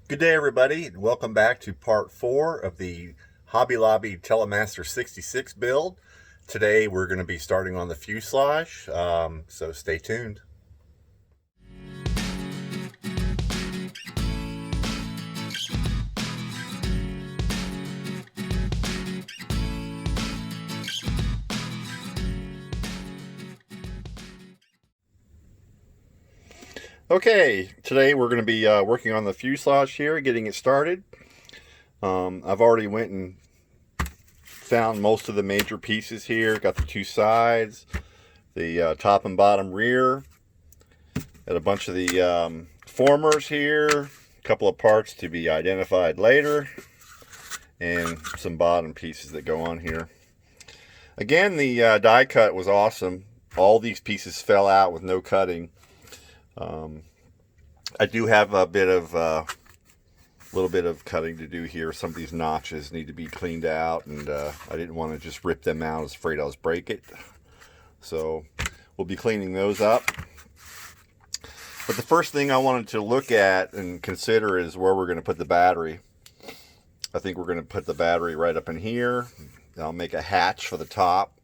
Good day, everybody, and welcome back to part 4 of the Hobby Lobby Telemaster 66 build. Today we're going to be starting on the fuselage, so stay tuned. Okay, today we're going to be working on the fuselage here, getting it started. I've already went and found most of the major pieces here. Got the two sides, the top and bottom rear. Got a bunch of the formers here, a couple of parts to be identified later, and some bottom pieces that go on here. Again, the die cut was awesome. All these pieces fell out with no cutting. I do have a little bit of cutting to do here. Some of these notches need to be cleaned out, and I didn't want to just rip them out. I was afraid I was break it. So we'll be cleaning those up. But the first thing I wanted to look at and consider is where we're going to put the battery. I think we're going to put the battery right up in here. I'll make a hatch for the top.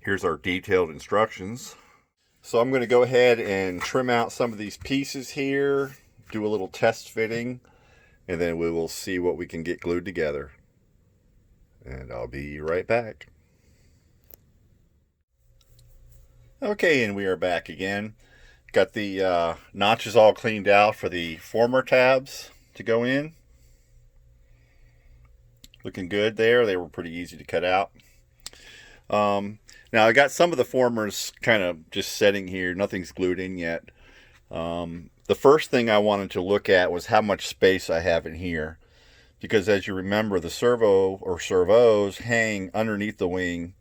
Here's our detailed instructions. So I'm going to go ahead and trim out some of these pieces here, do a little test fitting, and then we will see what we can get glued together. And I'll be right back. Okay, and we are back again. Got the notches all cleaned out for the former tabs to go in. Looking good there. They were pretty easy to cut out. Now I got some of the formers kind of just setting here. Nothing's glued in yet. The first thing I wanted to look at was how much space I have in here. Because as you remember, the servo or servos hang underneath the wing.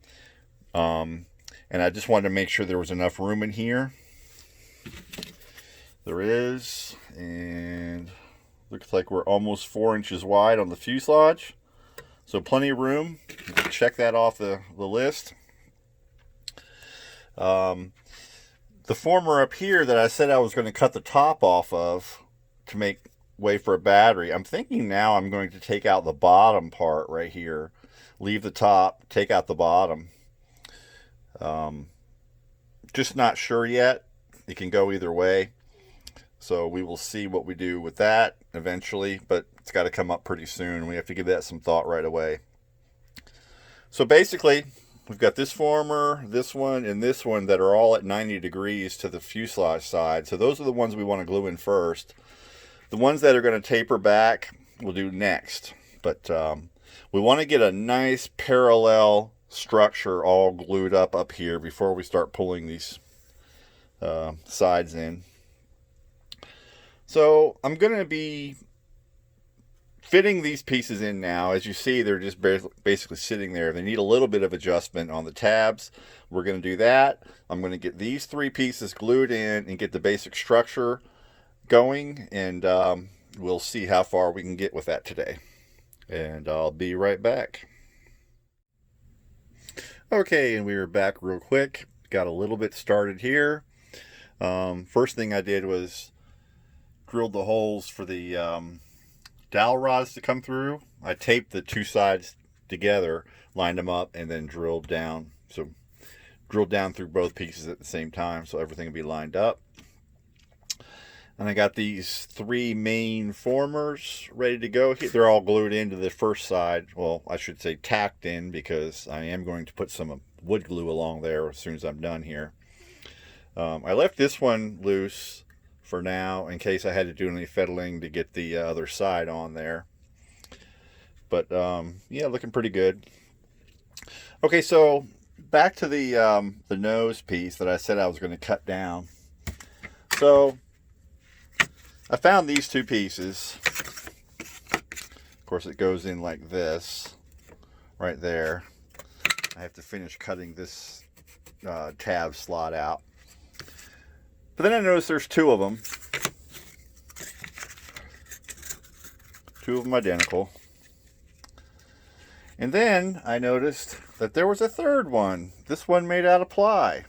And I just wanted to make sure there was enough room in here. There is. And looks like we're almost 4 inches wide on the fuselage. So plenty of room. Check that off the list. The former up here that I said I was going to cut the top off of to make way for a battery, I'm thinking now I'm going to take out the bottom part right here. Leave the top, take out the bottom. Just not sure yet. It can go either way. So we will see what we do with that eventually, but it's got to come up pretty soon. We have to give that some thought right away. So basically, we've got this former, this one, and this one that are all at 90 degrees to the fuselage side. So those are the ones we want to glue in first. The ones that are going to taper back, we'll do next. But we want to get a nice parallel structure all glued up here before we start pulling these sides in. So I'm going to be fitting these pieces in now. As you see, they're just basically sitting there. They need a little bit of adjustment on the tabs. We're going to do that. I'm going to get these 3 pieces glued in and get the basic structure going, and we'll see how far we can get with that today. And I'll be right back. Okay, and we are back real quick. Got a little bit started here. First thing I did was drilled the holes for the dowel rods to come through. I taped the 2 sides together, lined them up, and then drilled down. So drilled down through both pieces at the same time, so everything will be lined up. And I got these 3 main formers ready to go. They're all glued into the first side. Well, I should say tacked in, because I am going to put some wood glue along there as soon as I'm done here. I left this one loose for now in case I had to do any fiddling to get the other side on there. But yeah, looking pretty good. Okay, so back to the nose piece that I said I was going to cut down. So I found these 2 pieces. Of course, it goes in like this right there. I have to finish cutting this tab slot out. But then I noticed there's 2 of them. 2 of them identical. And then I noticed that there was a 3rd one. This one made out of ply.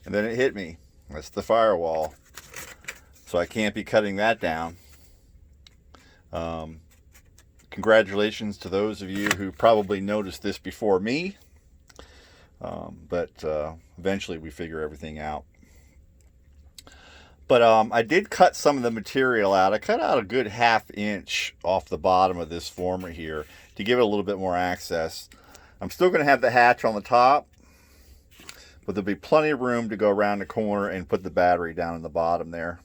And then it hit me. That's the firewall. so I can't be cutting that down. Congratulations to those of you who probably noticed this before me, but eventually we figure everything out. But I did cut some of the material out. I cut out a good 1/2 inch off the bottom of this former here to give it a little bit more access. I'm still going to have the hatch on the top, but there'll be plenty of room to go around the corner and put the battery down in the bottom there.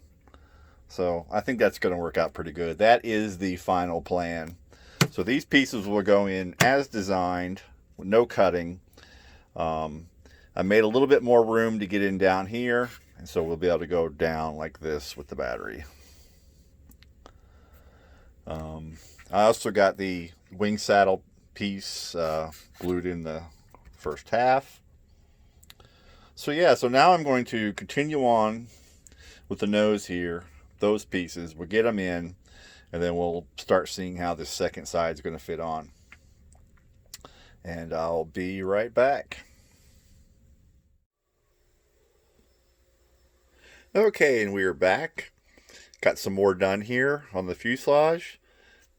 So I think that's going to work out pretty good. That is the final plan. So these pieces will go in as designed, with no cutting. I made a little bit more room to get in down here, and so we'll be able to go down like this with the battery. I also got the wing saddle piece glued in the first half. So yeah, so now I'm going to continue on with the nose here. Those pieces, we'll get them in, and then we'll start seeing how this second side is going to fit on. And I'll be right back. Okay, and we are back. Got some more done here on the fuselage.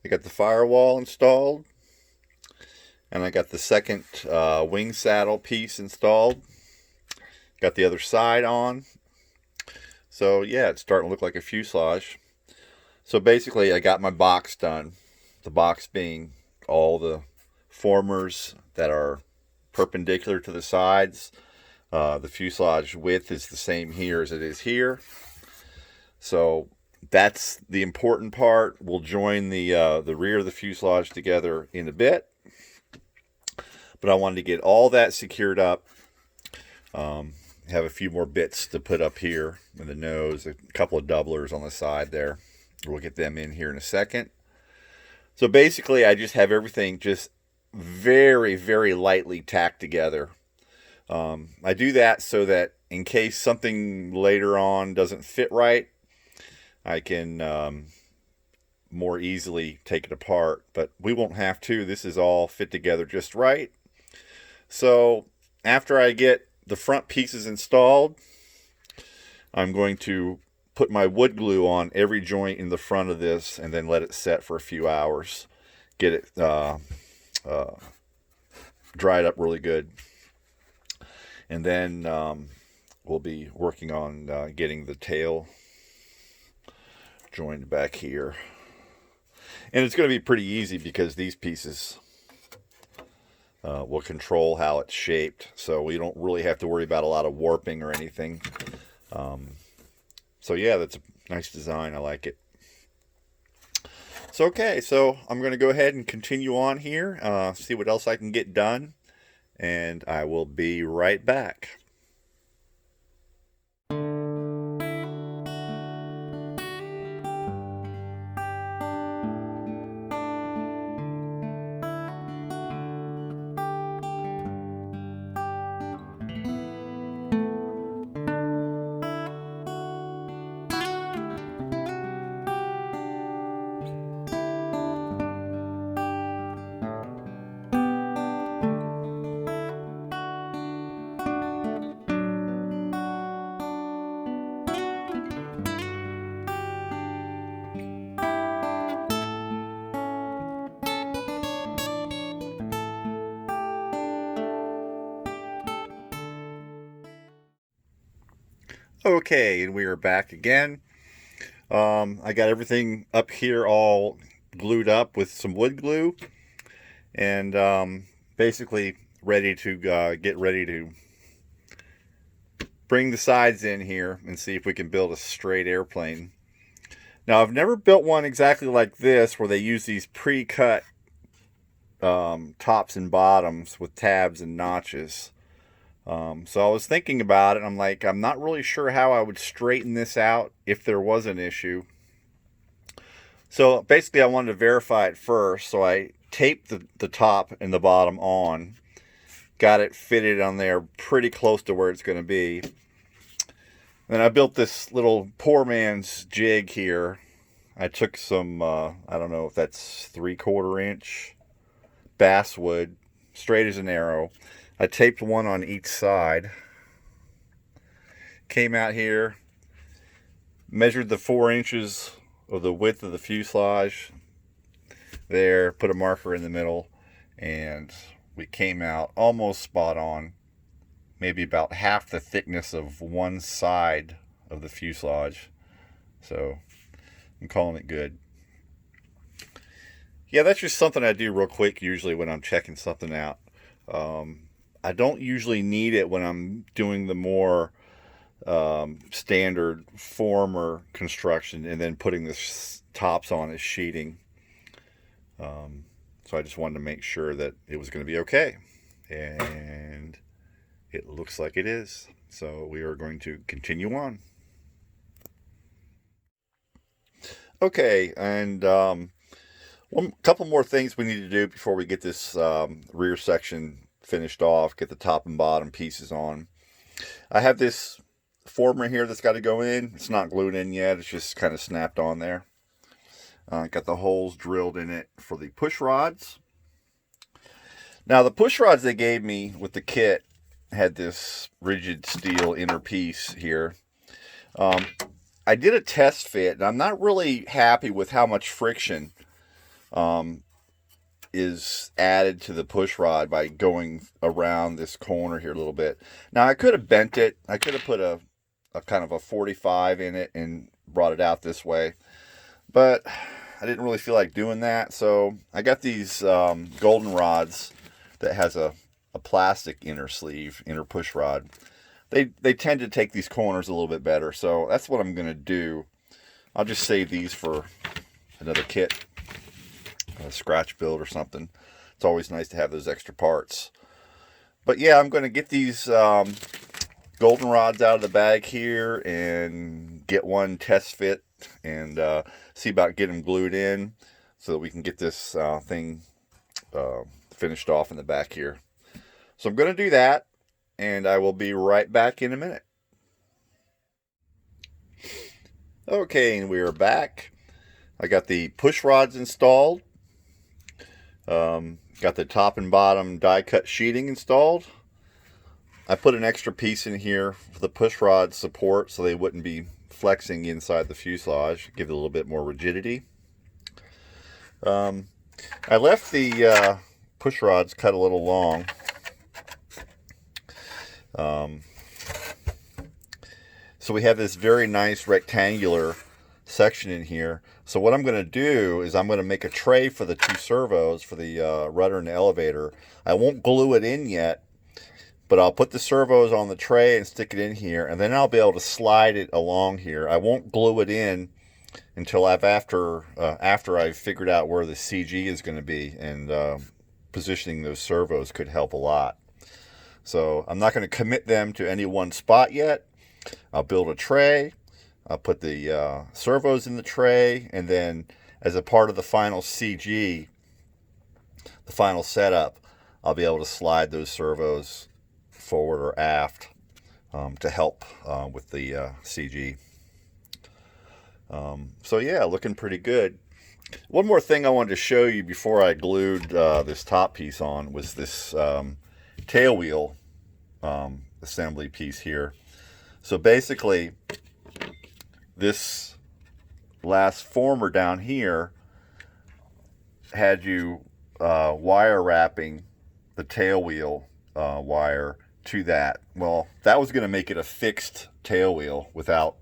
I got the firewall installed, and I got the second wing saddle piece installed. Got the other side on. So yeah, it's starting to look like a fuselage. So basically I got my box done. The box being all the formers that are perpendicular to the sides. The fuselage width is the same here as it is here. So that's the important part. We'll join the rear of the fuselage together in a bit. But I wanted to get all that secured up. Have a few more bits to put up here in the nose, a couple of doublers on the side there. We'll get them in here in a second. So basically I just have everything just very, very lightly tacked together. I do that so that in case something later on doesn't fit right, I can more easily take it apart. But we won't have to. This is all fit together just right. So after I get the front pieces installed, I'm going to put my wood glue on every joint in the front of this and then let it set for a few hours. Get it dried up really good. And then we'll be working on getting the tail joined back here. And it's going to be pretty easy because these pieces will control how it's shaped. So we don't really have to worry about a lot of warping or anything. So yeah, that's a nice design. I like it. So okay, so I'm going to go ahead and continue on here, see what else I can get done, and I will be right back. Okay, and we are back again. I got everything up here all glued up with some wood glue, and basically ready to get ready to bring the sides in here and see if we can build a straight airplane. Now, I've never built one exactly like this where they use these pre-cut tops and bottoms with tabs and notches. So I was thinking about it. I'm like, I'm not really sure how I would straighten this out if there was an issue. So basically I wanted to verify it first. So I taped the top and the bottom on. Got it fitted on there pretty close to where it's going to be. Then I built this little poor man's jig here. I took some, I don't know if that's 3/4 inch basswood, straight as an arrow. I taped one on each side. Came out here, Measured the 4 inches of the width of the fuselage there, put a marker in the middle, and we came out almost spot on, maybe about half the thickness of one side of the fuselage. So I'm calling it good. Yeah, that's just something I do real quick usually when I'm checking something out. I don't usually need it when I'm doing the more standard former construction and then putting the tops on as sheeting. So I just wanted to make sure that it was going to be okay. And it looks like it is. So we are going to continue on. Okay, and one couple more things we need to do before we get this rear section finished off, get the top and bottom pieces on. I have this former here that's got to go in. It's not glued in yet. It's just kind of snapped on there. Got the holes drilled in it for the push rods. Now the push rods they gave me with the kit had this rigid steel inner piece here. I did a test fit, and I'm not really happy with how much friction is added to the push rod by going around this corner here a little bit. Now I could have bent it. I could have put a kind of a 45 in it and brought it out this way, but I didn't really feel like doing that. So I got these golden rods that has a plastic inner sleeve, inner push rod. They tend to take these corners a little bit better, so that's what I'm going to do. I'll just save these for another kit, a scratch build or something. It's always nice to have those extra parts. But yeah, I'm going to get these golden rods out of the bag here and get one test fit and see about getting them glued in so that we can get this thing finished off in the back here. So I'm going to do that, and I will be right back in a minute. Okay, and we are back. I got the push rods installed. Got the top and bottom die cut sheeting installed. I put an extra piece in here for the push rod support so they wouldn't be flexing inside the fuselage, give it a little bit more rigidity. I left the push rods cut a little long. So we have this very nice rectangular section in here. So what I'm going to do is I'm going to make a tray for the two servos for the rudder and the elevator. I won't glue it in yet, but I'll put the servos on the tray and stick it in here, and then I'll be able to slide it along here. I won't glue it in until after I've figured out where the CG is going to be, and positioning those servos could help a lot. So I'm not going to commit them to any one spot yet. I'll build a tray. I'll put the servos in the tray, and then as a part of the final CG, the final setup, I'll be able to slide those servos forward or aft to help with the CG. So yeah, looking pretty good. One more thing I wanted to show you before I glued this top piece on was this tail wheel assembly piece here. So basically, this last former down here had you wire wrapping the tail wheel wire to that. Well, that was going to make it a fixed tail wheel without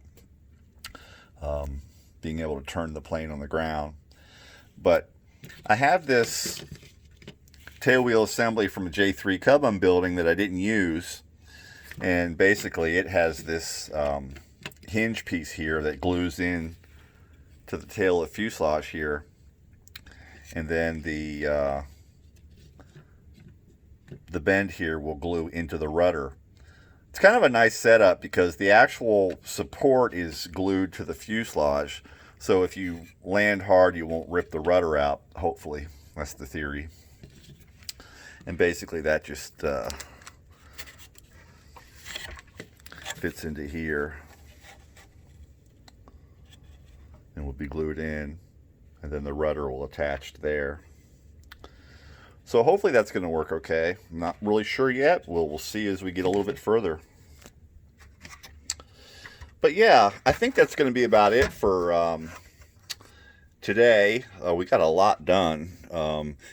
being able to turn the plane on the ground. But I have this tail wheel assembly from a J3 Cub I'm building that I didn't use, and basically it has this hinge piece here that glues in to the tail of the fuselage here, and then the bend here will glue into the rudder. It's kind of a nice setup because the actual support is glued to the fuselage, so if you land hard you won't rip the rudder out, hopefully. That's the theory. And basically that just fits into here and will be glued in, and then the rudder will attach there. So hopefully that's going to work okay. I'm not really sure yet. We'll see as we get a little bit further. But yeah, I think that's going to be about it for today. We got a lot done.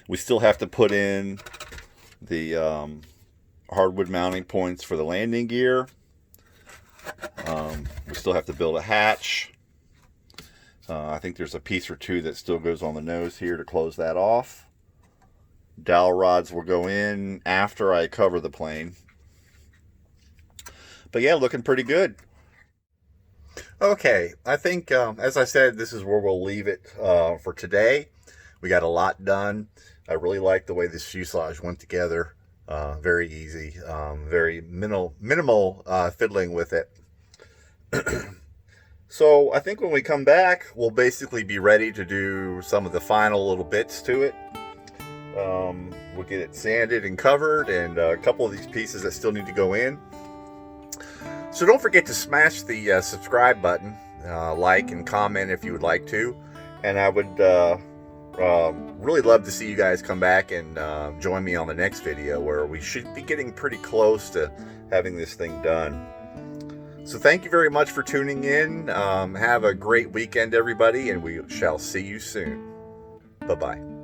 We still have to put in the hardwood mounting points for the landing gear. We still have to build a hatch. I think there's a piece or two that still goes on the nose here to close that off. Dowel rods will go in after I cover the plane. But yeah, looking pretty good. Okay, I think, as I said, this is where we'll leave it for today. We got a lot done. I really like the way this fuselage went together. Very easy, very minimal fiddling with it. So I think when we come back, we'll basically be ready to do some of the final little bits to it. We'll get it sanded and covered, and a couple of these pieces that still need to go in. So don't forget to smash the subscribe button, like and comment if you would like to. And I would really love to see you guys come back and join me on the next video, where we should be getting pretty close to having this thing done. So thank you very much for tuning in. Have a great weekend, everybody, and we shall see you soon. Bye-bye.